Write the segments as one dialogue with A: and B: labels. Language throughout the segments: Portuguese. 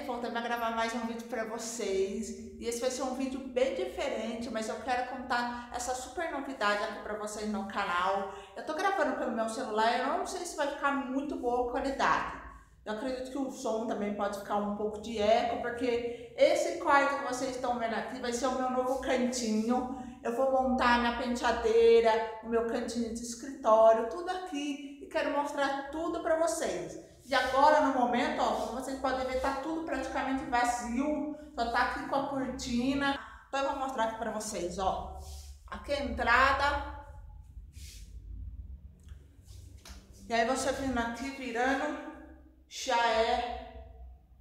A: voltei a gravar mais um vídeo pra vocês. E esse vai ser um vídeo bem diferente, mas eu quero contar essa super novidade aqui pra vocês no canal. Eu tô gravando pelo meu celular, eu não sei se vai ficar muito boa a qualidade. Eu acredito que o som também pode ficar um pouco de eco, porque esse quarto que vocês estão vendo aqui vai ser o meu novo cantinho. Eu vou montar a minha penteadeira, o meu cantinho de escritório, tudo aqui. E quero mostrar tudo pra vocês. E agora, no momento, ó, como vocês podem ver, tá tudo praticamente vazio. Só tá aqui com a cortina. Então eu vou mostrar aqui pra vocês, ó. Aqui é a entrada. E aí você vindo aqui, virando, já é...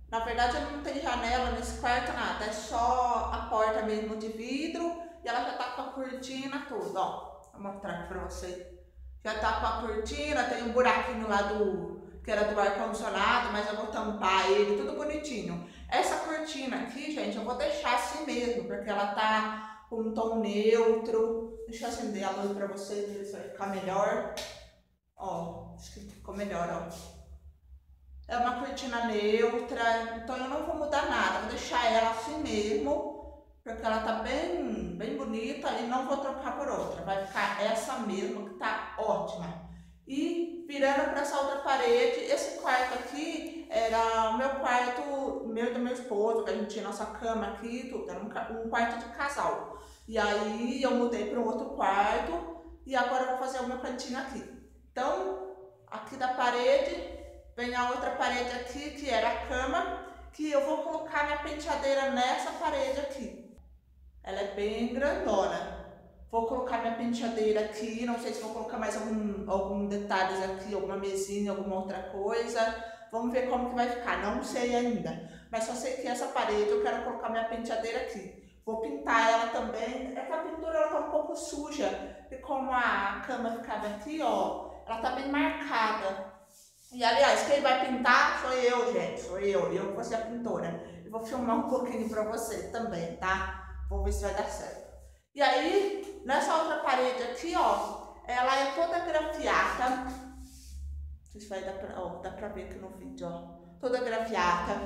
A: Na verdade, não tem janela nesse quarto, nada. É só a porta mesmo de vidro. E ela já tá com a cortina, tudo, ó. Vou mostrar aqui pra vocês. Já tá com a cortina, tem um buraquinho lá que era do ar-condicionado, mas eu vou tampar ele, tudo bonitinho. Essa cortina aqui, gente, eu vou deixar assim mesmo, porque ela tá com um tom neutro. Deixa eu acender a luz pra vocês, ver se vai ficar melhor. Ó, acho que ficou melhor, ó. É uma cortina neutra, então eu não vou mudar nada, vou deixar ela assim mesmo, porque ela tá bem bonita e não vou trocar por outra. Vai ficar essa mesmo, que tá ótima. E virando para essa outra parede, esse quarto aqui era o meu quarto, meu e do meu esposo, que a gente tinha nossa cama aqui, tudo, era um quarto de casal. E aí eu mudei para um outro quarto e agora eu vou fazer o meu cantinho aqui. Então, aqui da parede, vem a outra parede aqui, que era a cama, que eu vou colocar minha penteadeira nessa parede aqui. Ela é bem grandona. Vou colocar minha penteadeira aqui, não sei se vou colocar mais algum detalhes aqui, alguma mesinha, alguma outra coisa. Vamos ver como que vai ficar, não sei ainda. Mas só sei que essa parede eu quero colocar minha penteadeira aqui. Vou pintar ela também. É que a pintura ela tá um pouco suja. E como a cama ficava aqui, ó, ela tá bem marcada. E aliás, quem vai pintar sou eu, gente. Sou eu que vou ser a pintora. Eu vou filmar um pouquinho pra vocês também, tá? Vou ver se vai dar certo. E aí, nessa outra parede aqui, ó, ela é toda grafiata. Não sei se vai dar pra, ó, dá pra ver aqui no vídeo, ó. Toda grafiata.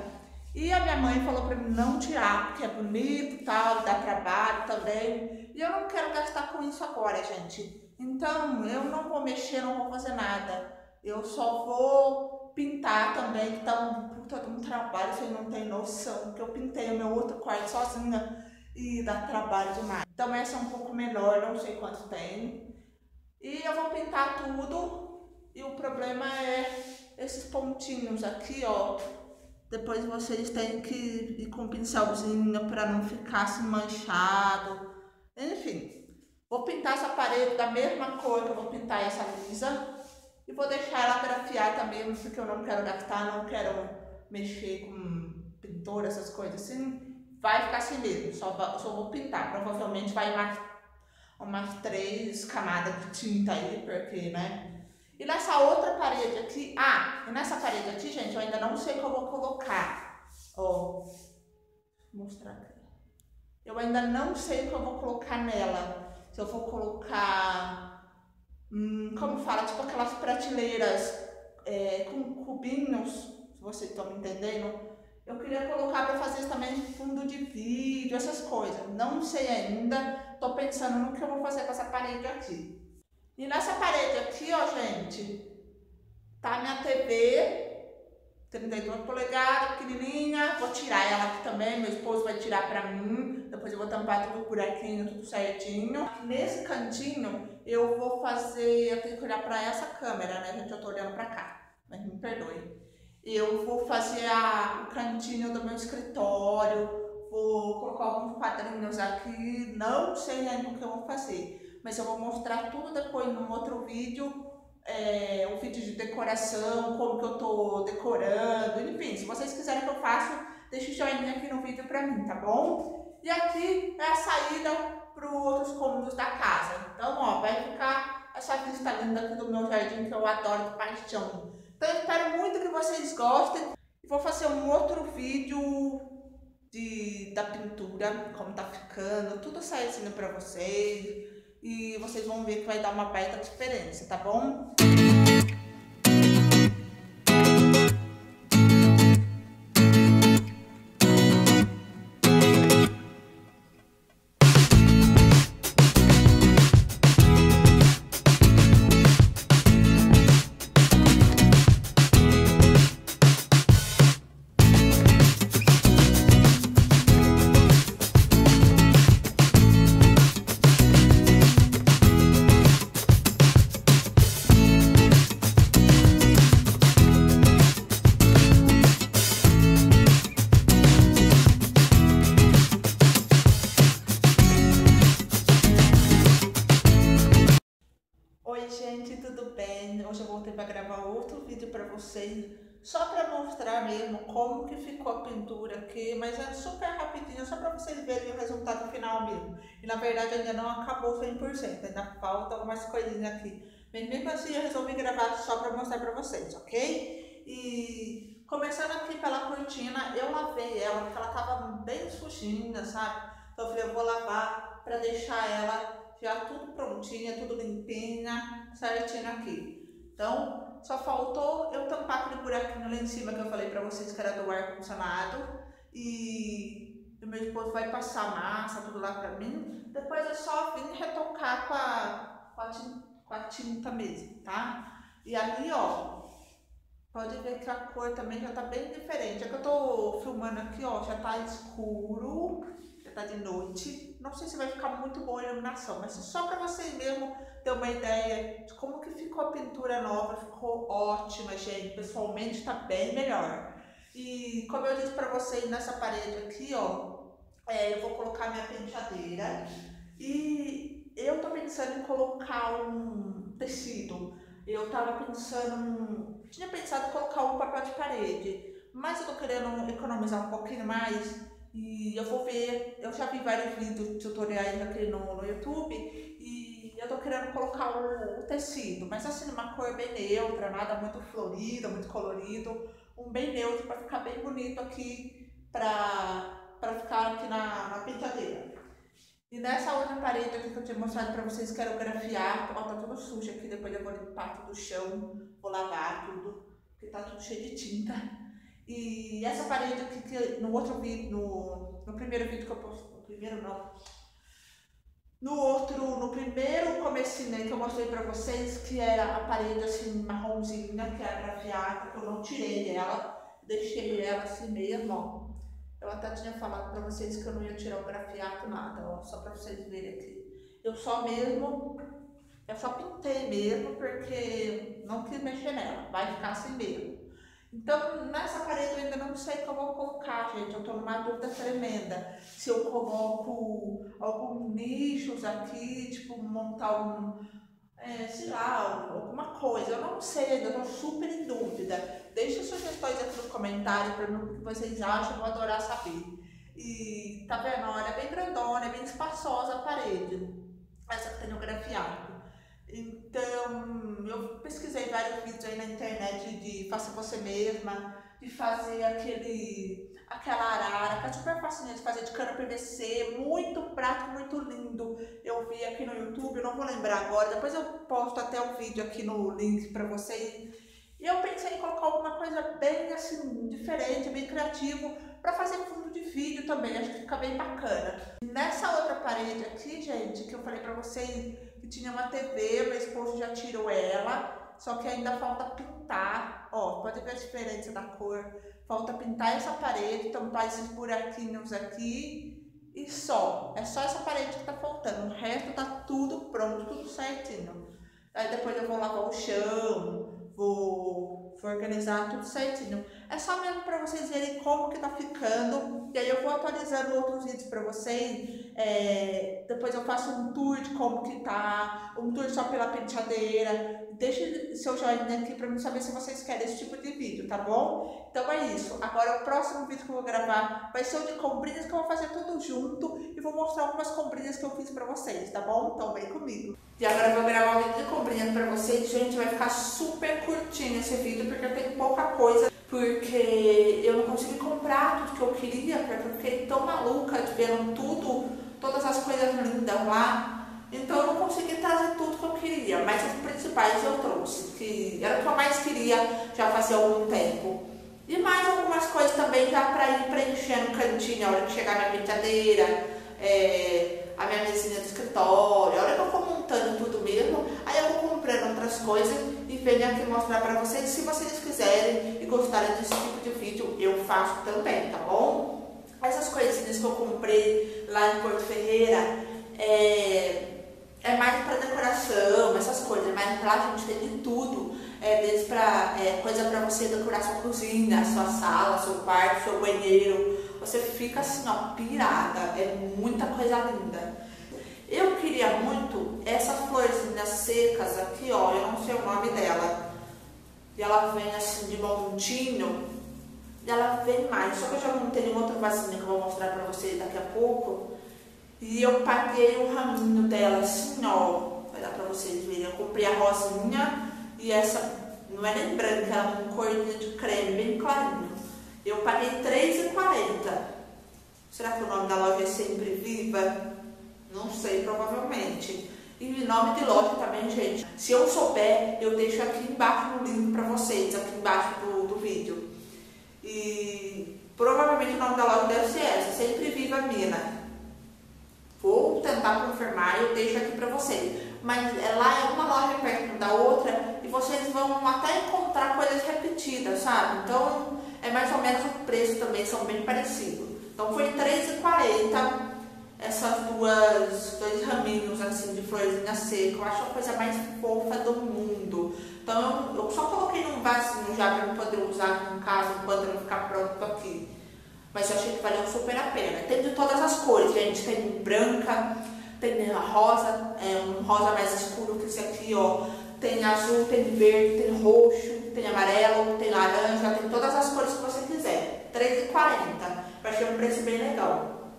A: E a minha mãe falou pra mim não tirar, porque é bonito e tal, dá trabalho também. E eu não quero gastar com isso agora, gente. Então, eu não vou mexer, não vou fazer nada. Eu só vou pintar também, que tá um puta de um trabalho, vocês não tem noção. Porque eu pintei o meu outro quarto sozinha e dá trabalho demais. Então essa é um pouco menor, não sei quanto tem. E eu vou pintar tudo. E o problema é esses pontinhos aqui, ó. Depois vocês têm que ir com um pincelzinho para não ficar assim manchado. Enfim, vou pintar essa parede da mesma cor que eu vou pintar essa lisa. E vou deixar ela grafiada mesmo, porque eu não quero gastar, não quero mexer com pintura, essas coisas assim. Vai ficar assim mesmo, só vou pintar. Provavelmente vai umas 3 camadas de tinta aí, porque, né? E nessa outra parede aqui, e nessa parede aqui, gente, eu ainda não sei o que eu vou colocar. Ó, vou mostrar aqui. Eu ainda não sei o que eu vou colocar nela. Se eu vou colocar... como fala, tipo aquelas prateleiras com cubinhos, se vocês estão me entendendo. Eu queria colocar para fazer também fundo de vídeo, essas coisas. Não sei ainda, tô pensando no que eu vou fazer com essa parede aqui. E nessa parede aqui, ó, gente, tá a minha TV, 32 polegadas, pequenininha. Vou tirar ela aqui também, meu esposo vai tirar pra mim. Depois eu vou tampar tudo buraquinho, tudo certinho. Nesse cantinho, eu vou fazer... Eu tenho que olhar pra essa câmera, né, gente? Eu tô olhando pra cá, mas me perdoe. Eu vou fazer o cantinho do meu escritório. Vou colocar alguns quadrinhos aqui. Não sei ainda o que eu vou fazer, mas eu vou mostrar tudo depois num outro vídeo. Um vídeo de decoração, como que eu tô decorando, enfim, se vocês quiserem que eu faça, deixa o joinha aqui no vídeo pra mim, tá bom? E aqui é a saída para os outros cômodos da casa. Então, ó, vai ficar essa vista linda aqui do meu jardim, que eu adoro de paixão. Então, eu espero muito que vocês gostem. E vou fazer um outro vídeo da pintura, como tá ficando, tudo certinho pra vocês. E vocês vão ver que vai dar uma baita diferença, tá bom? bem. Hoje eu voltei para gravar outro vídeo para vocês, só para mostrar mesmo como que ficou a pintura aqui, mas é super rapidinho, só para vocês verem o resultado final mesmo. E na verdade ainda não acabou 100%, ainda falta algumas coisinhas aqui. Mas mesmo assim eu resolvi gravar só para mostrar para vocês, ok? E começando aqui pela cortina, eu lavei ela porque ela tava bem sujinha, sabe? Então eu falei, eu vou lavar para deixar ela já tudo prontinha, tudo limpinha, certinho aqui. Então, só faltou eu tampar aquele buraquinho lá em cima que eu falei pra vocês que era do ar-condicionado. E o meu esposo vai passar massa, tudo lá pra mim. Depois é só vir retocar com a tinta mesmo, tá? E ali, ó, pode ver que a cor também já tá bem diferente. É que eu tô filmando aqui, ó, já tá escuro. Tá de noite, não sei se vai ficar muito boa a iluminação, mas só para vocês mesmo ter uma ideia de como que ficou a pintura nova. Ficou ótima, gente, pessoalmente tá bem melhor. E como eu disse para vocês, nessa parede aqui, ó, eu vou colocar minha penteadeira e eu tô pensando em colocar um tecido. Eu tava pensando, tinha pensado em colocar um papel de parede, mas eu tô querendo economizar um pouquinho mais. E eu vou ver, eu já vi vários vídeos tutoriais aqui no YouTube e eu tô querendo colocar o tecido, mas assim, uma cor bem neutra, nada muito florido, muito colorido, um bem neutro para ficar bem bonito aqui, para ficar aqui na penteadeira. E nessa outra parede aqui que eu tinha mostrado para vocês, quero grafiar, porque tá tudo sujo aqui, depois eu vou limpar tudo o chão, vou lavar tudo, porque tá tudo cheio de tinta. E essa parede aqui, que no outro vídeo, no primeiro vídeo que eu postei, no primeiro não, no primeiro comecinho aí que eu mostrei pra vocês, que era a parede assim, marronzinha, que era grafiada, que eu não tirei ela, deixei ela assim mesmo, ó. Eu até tinha falado pra vocês que eu não ia tirar o grafiado, nada, ó, só pra vocês verem aqui. Eu só pintei mesmo, porque não quis mexer nela, vai ficar assim mesmo. Então, nessa parede eu ainda não sei o que eu vou colocar, gente. Eu tô numa dúvida tremenda. Se eu coloco alguns nichos aqui, tipo, montar sei lá, alguma coisa. Eu não sei ainda, eu tô super em dúvida. Deixa sugestões aqui no comentário pra mim o que vocês acham, eu vou adorar saber. E tá vendo? Olha, é bem grandona, é bem espaçosa a parede. Essa que tem o grafiado. Então, eu pesquisei vários vídeos aí na internet de faça você mesma, de fazer aquela arara, que é super facinha de fazer de cana PVC, muito prático, muito lindo. Eu vi aqui no YouTube, eu não vou lembrar agora, depois eu posto até um vídeo aqui no link pra vocês. E eu pensei em colocar alguma coisa bem assim, diferente, bem criativo, pra fazer fundo de vídeo também, acho que fica bem bacana. Nessa outra parede aqui, gente, que eu falei pra vocês que tinha uma TV, meu esposo já tirou ela, só que ainda falta pintar, ó, pode ver a diferença da cor, falta pintar essa parede, tampar esses buraquinhos aqui e só, é só essa parede que tá faltando, o resto tá tudo pronto, tudo certinho. Aí depois eu vou lavar o chão, vou organizar tudo certinho. É só mesmo para vocês verem como que tá ficando. E aí eu vou atualizando outros vídeos para vocês. Depois eu faço um tour de como que tá, um tour só pela penteadeira. Deixe seu joinha aqui para mim saber se vocês querem esse tipo de vídeo, tá bom? Então é isso. Agora o próximo vídeo que eu vou gravar vai ser o de comprinhas, que eu vou fazer tudo junto e vou mostrar algumas comprinhas que eu fiz para vocês, tá bom? Então vem comigo. E agora eu vou gravar um vídeo de comprinhas para vocês. Gente, vai ficar super curtinho esse vídeo porque eu tenho pouca coisa. Porque eu não consegui comprar tudo que eu queria, porque eu fiquei tão maluca de vendo todas as coisas lindas lá. Então eu não consegui trazer tudo que eu queria, mas os principais eu trouxe, que era o que eu mais queria já fazia algum tempo. E mais algumas coisas também já para ir preenchendo o cantinho, a hora que chegar a minha penteadeira, a minha mesinha de escritório, a hora que eu for montando tudo mesmo, aí eu vou comprando outras coisas e venho aqui mostrar pra vocês. Se vocês quiserem e gostarem desse tipo de vídeo, eu faço também, tá bom? Essas coisinhas que eu comprei lá em Porto Ferreira, é mais pra decoração, essas coisas, mas lá a gente tem de tudo, desde coisa pra você decorar sua cozinha, sua sala, seu quarto, seu banheiro. Você fica assim, ó, pirada, é muita coisa linda. Eu queria muito essas florzinhas secas aqui, ó, eu não sei o nome dela. E ela vem assim de montinho. E ela vem mais, só que eu já montei um outro vasinho que eu vou mostrar pra vocês daqui a pouco. E eu paguei o raminho dela assim, ó. Vai dar pra vocês verem. Eu comprei a rosinha e essa não é nem branca, é uma cordinha de creme bem clarinho. Eu paguei R$3,40. Será que o nome da loja é Sempre Viva? Não sei, provavelmente. E nome de loja também, gente. Se eu souber, eu deixo aqui embaixo no link pra vocês, aqui embaixo do vídeo. E provavelmente o nome da loja deve ser essa, Sempre Viva Mina. Vou tentar confirmar e eu deixo aqui pra vocês. Mas lá é uma loja perto da outra e vocês vão até encontrar coisas repetidas, sabe? Então é mais ou menos o preço também, são bem parecidos. Então foi R$3,40 essas dois raminhos assim de florzinha seca. Eu acho a coisa mais fofa do mundo. Então eu só coloquei num vasinho já para eu poder usar aqui em casa enquanto não ficar pronto aqui. Mas eu achei que valeu super a pena. Tem de todas as cores, gente. Tem branca, tem rosa, um rosa mais escuro que esse aqui, ó. Tem azul, tem verde, tem roxo, tem amarelo, tem laranja, tem todas as cores que você quiser. R$3,40. Eu achei um preço bem legal.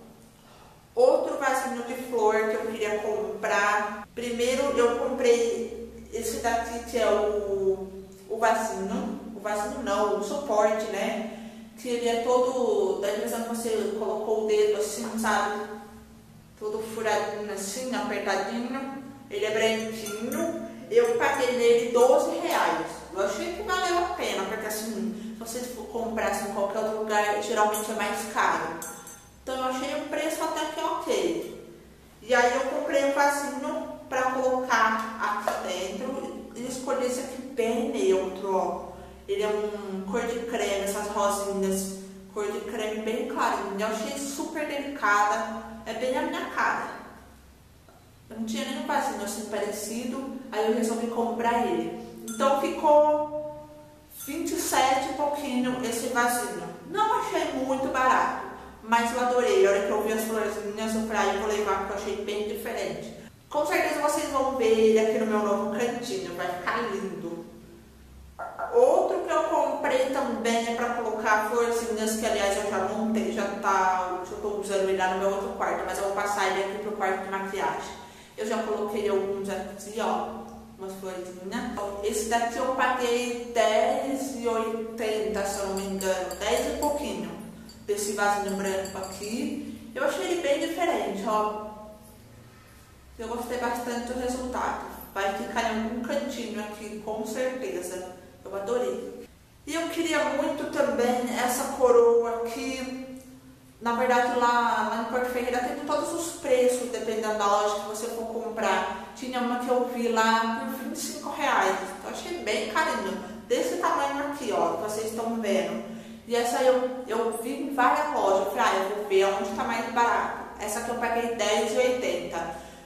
A: Outro vasinho de flor que eu queria comprar. Primeiro eu comprei esse daqui que é o vasinho. O vasinho não, o suporte, né? Que ele é todo, dá a impressão que você colocou o dedo assim, sabe? Todo furadinho assim, apertadinho. Ele é branquinho. Eu paguei nele R$12. Eu achei que valeu a pena, porque assim, se vocês comprassem em qualquer outro lugar, geralmente é mais caro. Então eu achei um preço até que ok. E aí eu comprei um vasinho para colocar aqui dentro e escolhi esse aqui bem neutro, ó. Ele é um cor de creme, essas rosinhas, cor de creme bem clarinha. Eu achei super delicada, é bem a minha cara. Eu não tinha nenhum vasinho assim parecido, aí eu resolvi comprar ele. Então ficou 27 e pouquinho esse vasinho. Não achei muito barato, mas eu adorei. A hora que eu vi as florzinhas, eu falei, eu vou levar porque eu achei bem diferente. Com certeza vocês vão ver ele aqui no meu novo cantinho, vai ficar lindo. Outro que eu comprei também é para colocar florzinhas, que aliás eu já montei, já estou usando ele lá no meu outro quarto, mas eu vou passar ele aqui pro quarto de maquiagem. Eu já coloquei alguns aqui, ó, umas florzinhas. Esse daqui eu paguei R$10,80, se eu não me engano, 10 e pouquinho, desse vasinho branco aqui. Eu achei ele bem diferente, ó. Eu gostei bastante do resultado. Vai ficar em algum cantinho aqui, com certeza. Eu adorei. E eu queria muito também essa coroa aqui. Na verdade, lá em Porto Ferreira tem todos os preços, dependendo da loja que você for comprar. Tinha uma que eu vi lá por R$25. Eu achei bem carinho. Desse tamanho aqui, ó, que vocês estão vendo. E essa eu vi em várias lojas. Eu falei, eu vou ver onde está mais barato. Essa aqui eu paguei R$10,80.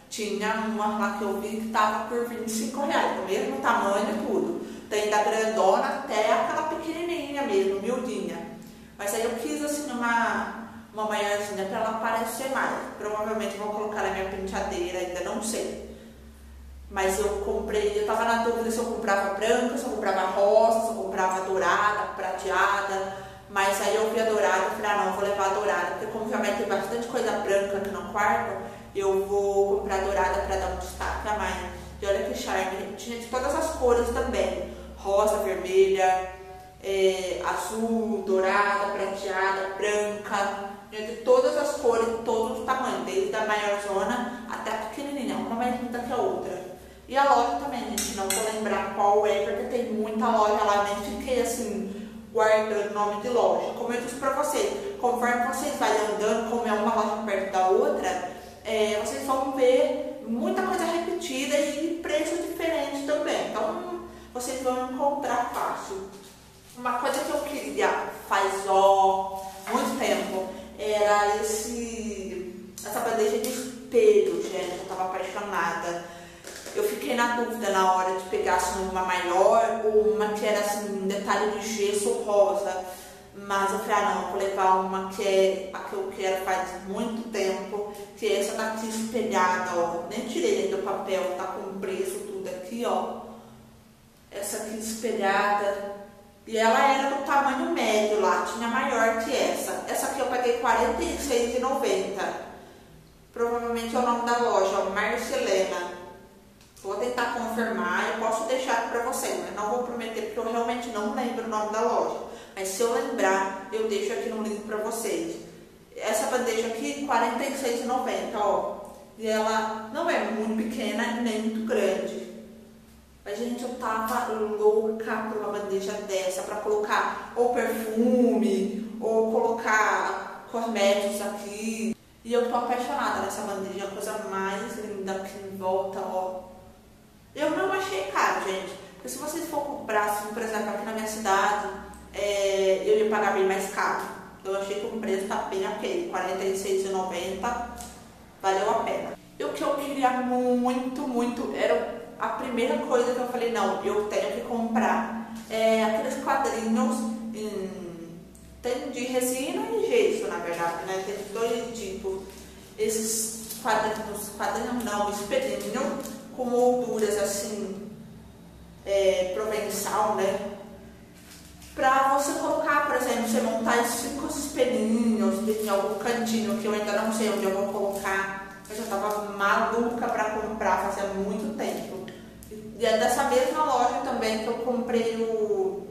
A: Tinha uma lá que eu vi que estava por R$25, do mesmo tamanho e tudo. Tem da grandona até aquela pequenininha mesmo, miudinha. Mas aí eu quis assim uma maiorzinha para ela aparecer mais. Provavelmente vou colocar na minha penteadeira, ainda não sei. Mas eu comprei, eu tava na dúvida se eu comprava branca, se eu comprava rosa, se eu comprava dourada, prateada. Mas aí eu vi a dourada e falei, não, vou levar a dourada. Porque como já vai ter bastante coisa branca aqui no quarto, eu vou comprar a dourada para dar um destaque a mais. E olha que charme, tinha de todas as cores também. Rosa, vermelha, azul, dourada, prateada, branca. Tinha de todas as cores, todos os tamanhos, desde a maiorzona até a pequenininha, uma mais linda que a outra. E a loja também, gente, não vou lembrar qual é, porque tem muita loja lá, nem fiquei assim, guardando o nome de loja. Como eu disse pra vocês, conforme vocês vão andando, como é uma loja perto da outra, vocês vão ver muita coisa repetida e preços diferentes também. Então, vocês vão encontrar fácil. Uma coisa que eu queria faz muito tempo era essa bandeja de espelho, gente. Eu tava apaixonada. Eu fiquei na dúvida na hora de pegar assim, uma maior ou uma que era assim, um detalhe de gesso rosa. Mas eu falei, não, eu vou levar uma que é a que eu quero faz muito tempo, que é essa daqui espelhada, ó. Nem tirei do papel, tá com preço, tudo ó. Essa aqui espelhada. E ela era do tamanho médio lá, tinha maior que essa. Essa aqui eu paguei R$ 46,90. Provavelmente é o nome da loja, ó, Marcelena. Vou tentar confirmar, eu posso deixar aqui pra vocês, mas não vou prometer porque eu realmente não lembro o nome da loja. Mas se eu lembrar, eu deixo aqui no link pra vocês. Essa bandeja aqui, R$ 46,90, ó. E ela não é muito pequena e nem muito grande. Mas, gente, eu tava louca por uma bandeja dessa pra colocar ou perfume, ou colocar cosméticos aqui. E eu tô apaixonada nessa bandeja, a coisa mais linda aqui em volta, ó. Eu não achei caro, gente. Porque se vocês for comprar, assim, por exemplo, aqui na minha cidade, eu ia pagar bem mais caro. Eu achei que o preço tá bem ok. R$ 46,90, valeu a pena. E o que eu queria muito, era a primeira coisa que eu falei, não, eu tenho que comprar. Aqueles quadrinhos, tem de resina e gesso, na verdade, né? Tem dois tipos. Esses quadrinhos não, espelhinho, com molduras assim, provençal, né? Pra você colocar, por exemplo, você montar esses 5 espelhinhos em algum cantinho que eu ainda não sei onde eu vou colocar. Eu já tava maluca pra comprar, fazia muito tempo. E é dessa mesma loja também que eu comprei o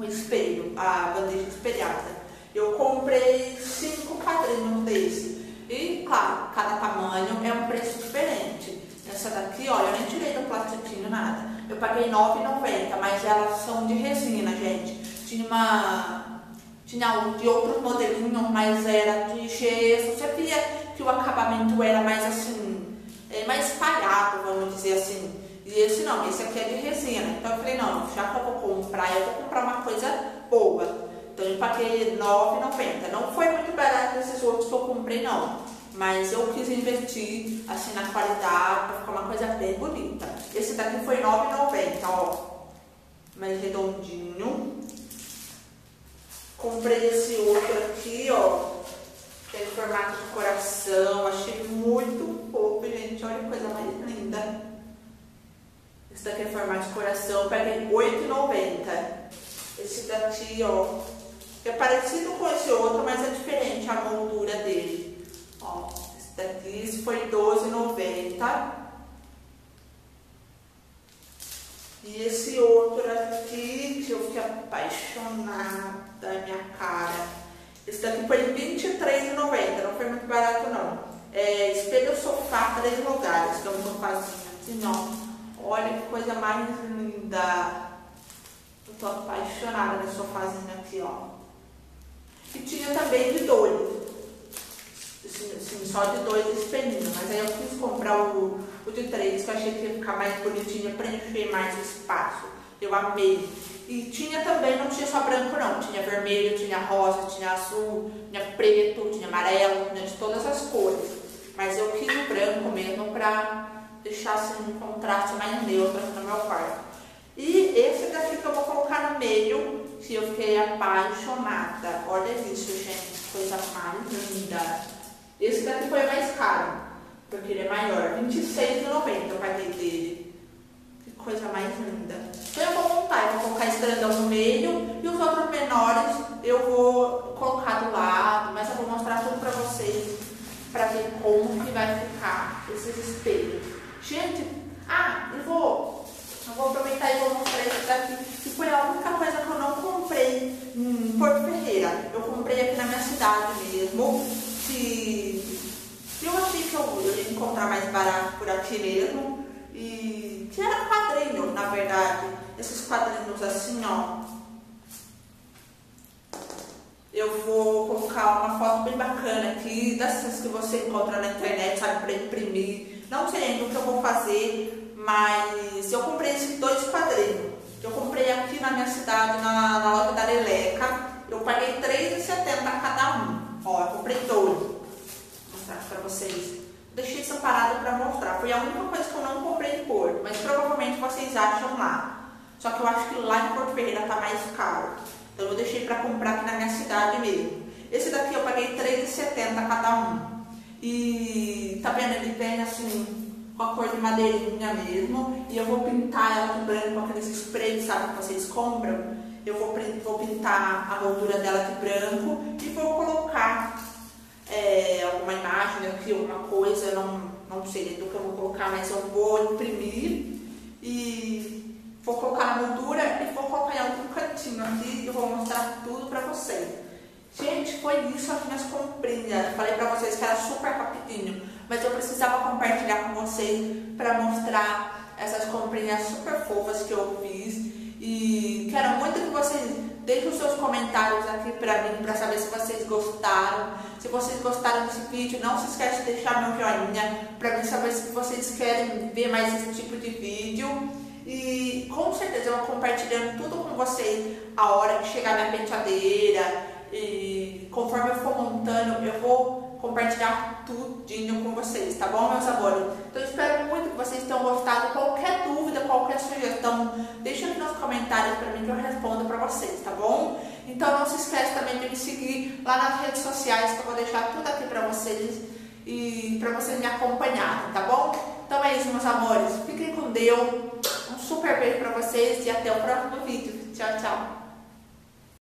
A: espelho, a bandeja espelhada. Eu comprei 5 quadrinhos desse. E, claro, cada tamanho é um preço diferente. Essa daqui, olha, eu nem tirei do plastiquinho nada. Eu paguei R$ 9,90, mas elas são de resina, gente. Tinha de outros modelinhos, mas era de gesso. Você via que o acabamento era mais assim, mais espalhado, vamos dizer assim. E esse não, esse aqui é de resina. Então eu falei, não, já que eu vou comprar uma coisa boa. Então eu paguei R$ 9,90. Não foi muito barato esses outros que eu comprei, não. Mas eu quis investir assim na qualidade, pra ficar uma coisa bem bonita. Esse daqui foi R$ 9,90, ó. Mais redondinho. Comprei esse outro aqui, ó. Tem formato de coração. Achei muito fofo, gente. Olha que coisa mais linda. Esse daqui é formato de coração. Peguei R$ 8,90. Esse daqui, ó. É parecido com esse outro, mas é diferente a moldura dele. Ó, esse daqui, esse foi R$ 12,90. E esse outro aqui, que eu fiquei apaixonada da minha cara. Esse daqui foi R$ 23,90, não foi muito barato não. Espelho sofá 3 lugares, que é um sofazinho assim, ó. Olha que coisa mais linda. Eu tô apaixonada nesse sofazinho aqui, ó. E tinha também de 2. Assim, só de 2 espelhinhos. Mas aí eu quis comprar o de 3, que eu achei que ia ficar mais bonitinho, preencher mais o espaço. Eu amei. E tinha também, não tinha só branco não. Tinha vermelho, tinha rosa, tinha azul, tinha preto, tinha amarelo, tinha de todas as cores. Mas eu quis o branco mesmo pra deixar assim um contraste mais neutro aqui no meu quarto. E esse daqui que eu vou colocar no meio, que eu fiquei apaixonada. Olha isso, gente, coisa mais linda. Esse daqui foi mais caro, porque ele é maior, R$ 26,90 eu paguei dele. Que coisa mais linda. Então eu vou montar, eu vou colocar esse grandão no meio e os outros menores eu vou colocar do lado, mas eu vou mostrar tudo pra vocês, pra ver como que vai ficar esses espelhos. Gente, eu vou aproveitar e vou mostrar esse daqui, que foi a única coisa que eu não comprei em Porto Ferreira. Eu comprei aqui na minha cidade mesmo, que eu achei que eu ia encontrar mais barato por aqui mesmo. E que era quadrinho, na verdade. Esses quadrinhos assim, ó. Eu vou colocar uma foto bem bacana aqui, dessas que você encontra na internet, sabe, para imprimir. Não sei ainda o que eu vou fazer, mas eu comprei esses 2 quadrinhos. Eu comprei aqui na minha cidade, na loja da Leleca. Eu paguei R$ 3,70 cada um. Ó, eu comprei 2. Vou mostrar para vocês. Deixei separado para mostrar. Foi a única coisa que eu não comprei em Porto, mas provavelmente vocês acham lá. Só que eu acho que lá em Porto Ferreira tá mais caro. Então eu deixei para comprar aqui na minha cidade mesmo. Esse daqui eu paguei R$ 3,70 cada um. E tá vendo? Ele vem assim, com a cor de madeirinha mesmo. E eu vou pintar ela de branco com aqueles sprays, sabe, que vocês compram. Eu vou pintar a moldura dela de branco e vou colocar alguma imagem aqui, alguma coisa, não sei do que eu vou colocar, mas eu vou imprimir e vou colocar na moldura e vou colocar em algum cantinho aqui e vou mostrar tudo pra vocês. Gente, foi isso as minhas comprinhas. Falei pra vocês que era super rapidinho, mas eu precisava compartilhar com vocês pra mostrar essas comprinhas super fofas que eu fiz. E quero muito que vocês deixem os seus comentários aqui pra mim, pra saber se vocês gostaram. Se vocês gostaram desse vídeo, não se esquece de deixar meu joinha pra mim saber se vocês querem ver mais esse tipo de vídeo. E com certeza eu vou compartilhando tudo com vocês a hora que chegar minha penteadeira. E conforme eu for montando, eu vou compartilhar tudinho com vocês, tá bom, meus amores? Então eu espero muito que vocês tenham gostado. Qualquer dúvida, qualquer sugestão, deixa aqui nos comentários pra mim que eu respondo pra vocês, tá bom? Então não se esquece também de me seguir lá nas redes sociais, que eu vou deixar tudo aqui pra vocês e pra vocês me acompanharem, tá bom? Então é isso, meus amores. Fiquem com Deus. Um super beijo pra vocês e até o próximo vídeo. Tchau, tchau.